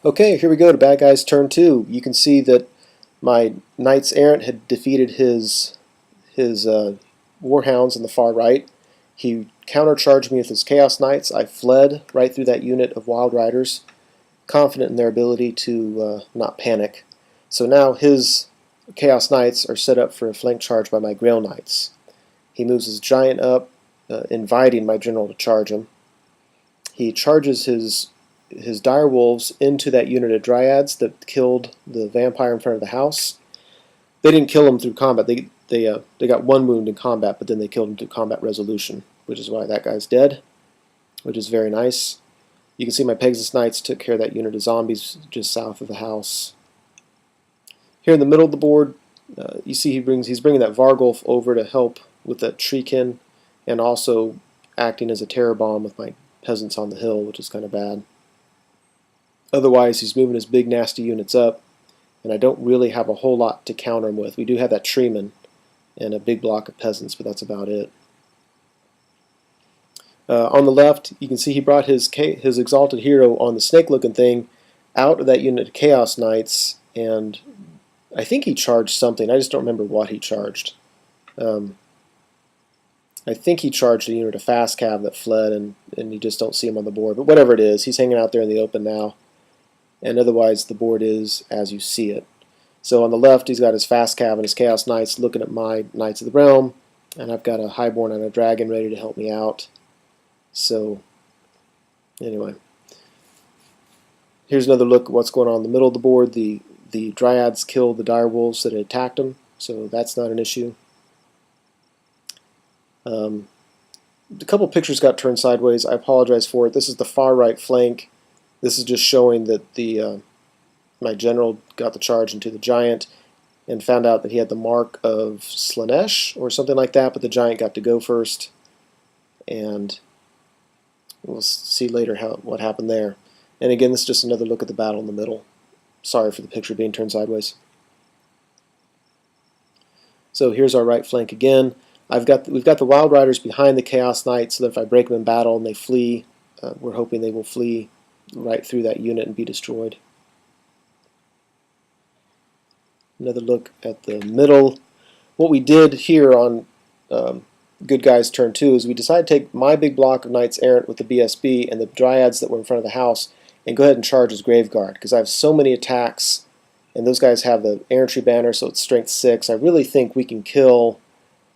Okay, here we go to Bad Guys Turn 2. You can see that my Knights Errant had defeated his Warhounds on the far right. He countercharged me with his Chaos Knights. I fled right through that unit of Wild Riders, confident in their ability to not panic. So now his Chaos Knights are set up for a flank charge by my Grail Knights. He moves his Giant up, inviting my General to charge him. He charges his dire wolves into that unit of dryads that killed the vampire in front of the house. They didn't kill him through combat. They got one wound in combat, but then they killed him through combat resolution, which is why that guy's dead, which is very nice. You can see my Pegasus Knights took care of that unit of zombies just south of the house. Here in the middle of the board, you see he's bringing that Vargulf over to help with that Treekin, and also acting as a terror bomb with my peasants on the hill, which is kind of bad. Otherwise, he's moving his big nasty units up, and I don't really have a whole lot to counter him with. We do have that Treeman and a big block of peasants, but that's about it. On the left, you can see he brought his Exalted Hero on the snake-looking thing out of that unit of Chaos Knights, and I think he charged something. I just don't remember what he charged. I think he charged a unit of Fast Cav that fled, and you just don't see him on the board. But whatever it is, he's hanging out there in the open now. And otherwise the board is as you see it. So on the left he's got his Fast Cav and his Chaos Knights looking at my Knights of the Realm, and I've got a Highborn and a Dragon ready to help me out. So anyway, here's another look at what's going on in the middle of the board. The Dryads killed the dire wolves that had attacked them, so that's not an issue. A couple pictures got turned sideways. I apologize for it. This is the far right flank. This is just showing that my general got the charge into the Giant and found out that he had the mark of Slaanesh or something like that, but the Giant got to go first, and we'll see later what happened there. And again, this is just another look at the battle in the middle. Sorry for the picture being turned sideways. So here's our right flank again. We've got the Wild Riders behind the Chaos Knights, so that if I break them in battle and they flee, we're hoping they will flee right through that unit and be destroyed. Another look at the middle. What we did here on Good Guys Turn 2 is we decided to take my big block of Knights Errant with the BSB and the Dryads that were in front of the house and go ahead and charge his Graveguard, because I have so many attacks, and those guys have the Errantry banner, so it's strength 6. I really think we can kill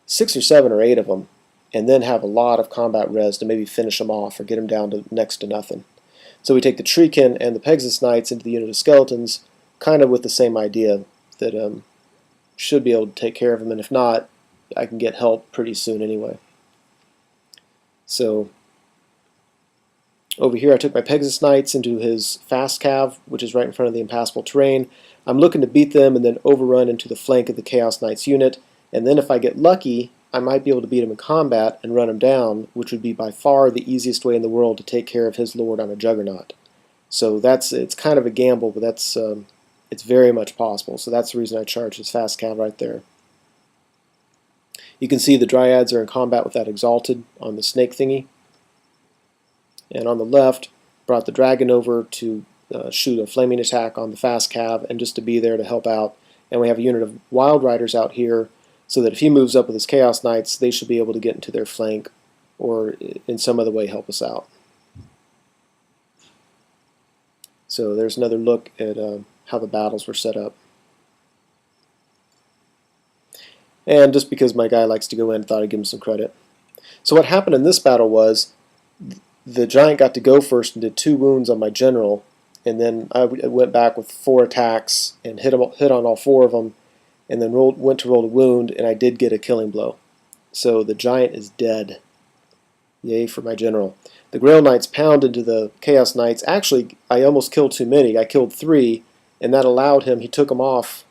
6 or 7 or 8 of them and then have a lot of combat res to maybe finish them off or get them down to next to nothing. So we take the Treekin and the Pegasus Knights into the unit of Skeletons, kind of with the same idea that should be able to take care of them, and if not, I can get help pretty soon anyway. So over here I took my Pegasus Knights into his Fast Cav, which is right in front of the impassable terrain. I'm looking to beat them and then overrun into the flank of the Chaos Knights unit, and then if I get lucky, I might be able to beat him in combat and run him down, which would be by far the easiest way in the world to take care of his lord on a Juggernaut. So it's kind of a gamble, but it's very much possible. So that's the reason I charged his Fast Cav right there. You can see the Dryads are in combat with that Exalted on the snake thingy. And on the left, brought the Dragon over to shoot a flaming attack on the Fast Cav and just to be there to help out. And we have a unit of Wild Riders out here, so that if he moves up with his Chaos Knights, they should be able to get into their flank or in some other way help us out. So there's another look at how the battles were set up. And just because my guy likes to go in, I thought I'd give him some credit. So what happened in this battle was the Giant got to go first and did 2 wounds on my general, and then I went back with 4 attacks and hit on all 4 of them, and then went to roll a wound, and I did get a killing blow. So the Giant is dead. Yay for my general. The Grail Knights pound into the Chaos Knights. Actually, I almost killed too many. I killed 3, and that allowed him, he took them off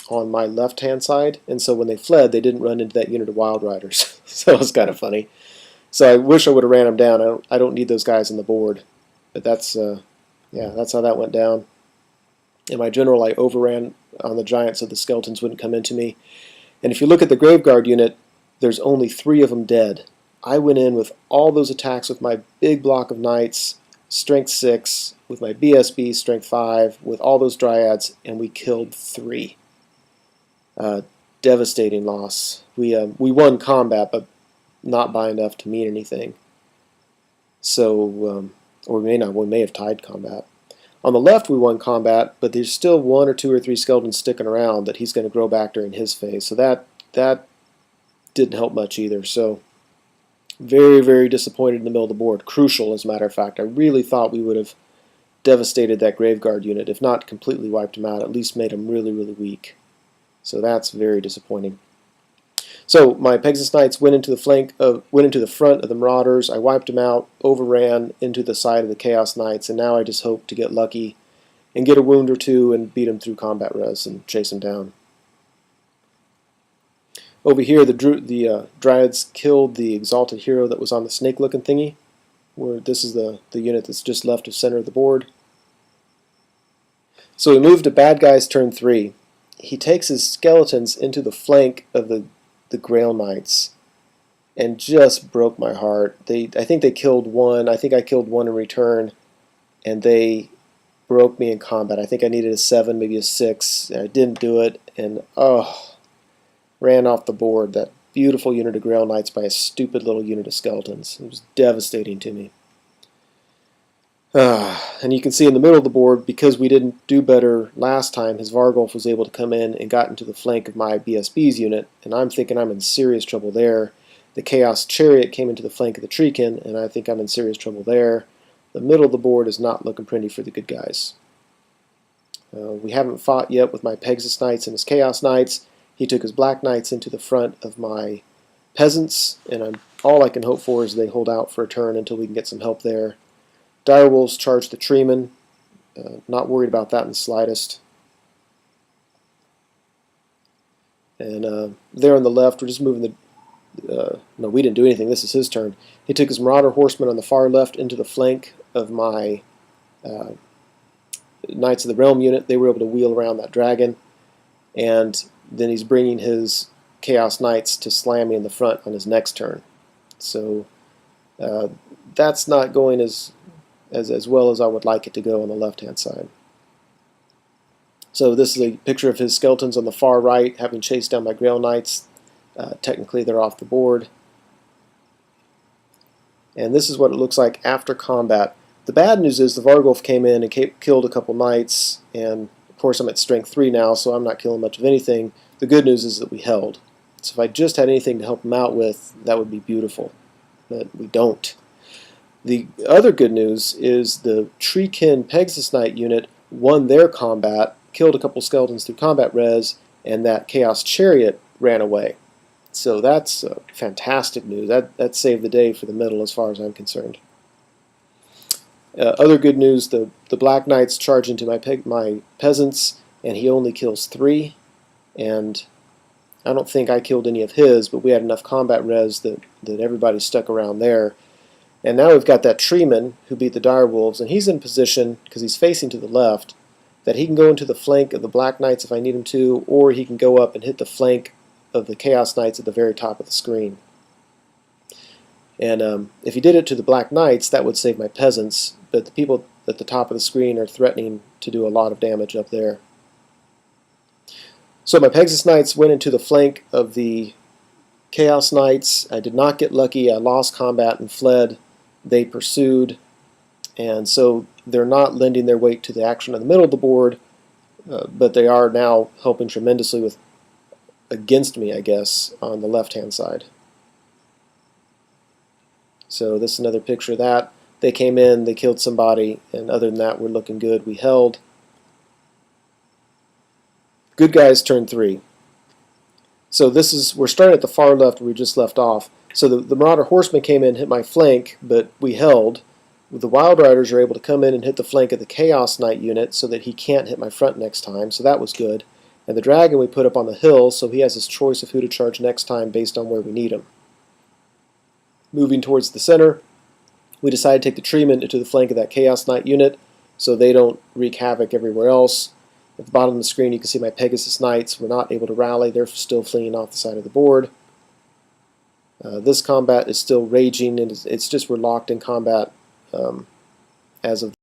on my left-hand side, and so when they fled, they didn't run into that unit of Wild Riders. So it was kind of funny. So I wish I would have ran them down. I don't need those guys on the board. But that's, yeah, that's how that went down. And my general, I overran on the Giant so the Skeletons wouldn't come into me. And if you look at the Graveguard unit, there's only 3 of them dead. I went in with all those attacks with my big block of Knights, strength 6 with my BSB, strength 5 with all those dryads, and we killed 3. Devastating loss. We won combat, but not by enough to mean anything. So, or we may have tied combat. On the left, we won combat, but there's still 1 or 2 or 3 skeletons sticking around that he's going to grow back during his phase. So that didn't help much either. So very, very disappointed in the middle of the board. Crucial, as a matter of fact. I really thought we would have devastated that Graveguard unit, if not completely wiped him out, at least made him really, really weak. So that's very disappointing. So my Pegasus Knights went into the front of the Marauders. I wiped them out, overran into the side of the Chaos Knights, and now I just hope to get lucky and get a wound or 2 and beat them through combat res and chase them down. Over here, the Dryads killed the Exalted Hero that was on the snake-looking thingy. Where this is the unit that's just left of center of the board. So we moved to Bad Guys turn 3. He takes his skeletons into the flank of the Grail Knights and just broke my heart. I think they killed 1. I think I killed 1 in return, and they broke me in combat. I think I needed a 7, maybe a 6. I didn't do it, and ran off the board. That beautiful unit of Grail Knights by a stupid little unit of skeletons. It was devastating to me. And you can see in the middle of the board, because we didn't do better last time, his Vargulf was able to come in and got into the flank of my BSB's unit, and I'm thinking I'm in serious trouble there. The Chaos Chariot came into the flank of the Treekin, and I think I'm in serious trouble there. The middle of the board is not looking pretty for the good guys. We haven't fought yet with my Pegasus Knights and his Chaos Knights. He took his Black Knights into the front of my Peasants, and all I can hope for is they hold out for a turn until we can get some help there. Direwolves charged the Treeman. Not worried about that in the slightest. And there on the left, we're just moving the... no, we didn't do anything. This is his turn. He took his Marauder Horsemen on the far left into the flank of my Knights of the Realm unit. They were able to wheel around that dragon. And then he's bringing his Chaos Knights to slam me in the front on his next turn. So that's not going as well as I would like it to go on the left-hand side. So this is a picture of his skeletons on the far right, having chased down my Grail Knights. Technically they're off the board. And this is what it looks like after combat. The bad news is the Vargulf came in and killed a couple Knights, and of course I'm at strength 3 now, so I'm not killing much of anything. The good news is that we held. So if I just had anything to help him out with, that would be beautiful. But we don't. The other good news is the Treekin Pegasus Knight unit won their combat, killed a couple skeletons through combat res, and that Chaos Chariot ran away. So that's fantastic news. That saved the day for the middle as far as I'm concerned. Other good news, the Black Knights charge into my Peasants, and he only kills 3. And I don't think I killed any of his, but we had enough combat res that everybody stuck around there. And now we've got that Treeman who beat the Direwolves, and he's in position, because he's facing to the left, that he can go into the flank of the Black Knights if I need him to, or he can go up and hit the flank of the Chaos Knights at the very top of the screen. And if he did it to the Black Knights, that would save my Peasants, but the people at the top of the screen are threatening to do a lot of damage up there. So my Pegasus Knights went into the flank of the Chaos Knights. I did not get lucky. I lost combat and fled. They pursued, and so they're not lending their weight to the action in the middle of the board, but they are now helping tremendously against me, I guess, on the left-hand side. So this is another picture of that. They came in, they killed somebody, and other than that, we're looking good. We held. Good guys turn 3. So we're starting at the far left where we just left off. So the Marauder Horsemen came in, hit my flank, but we held. The Wild Riders are able to come in and hit the flank of the Chaos Knight unit so that he can't hit my front next time, so that was good. And the Dragon we put up on the hill, so he has his choice of who to charge next time based on where we need him. Moving towards the center, we decided to take the Treeman into the flank of that Chaos Knight unit so they don't wreak havoc everywhere else. At the bottom of the screen you can see my Pegasus Knights were not able to rally. They're still fleeing off the side of the board. This combat is still raging, and it's just we're locked in combat as of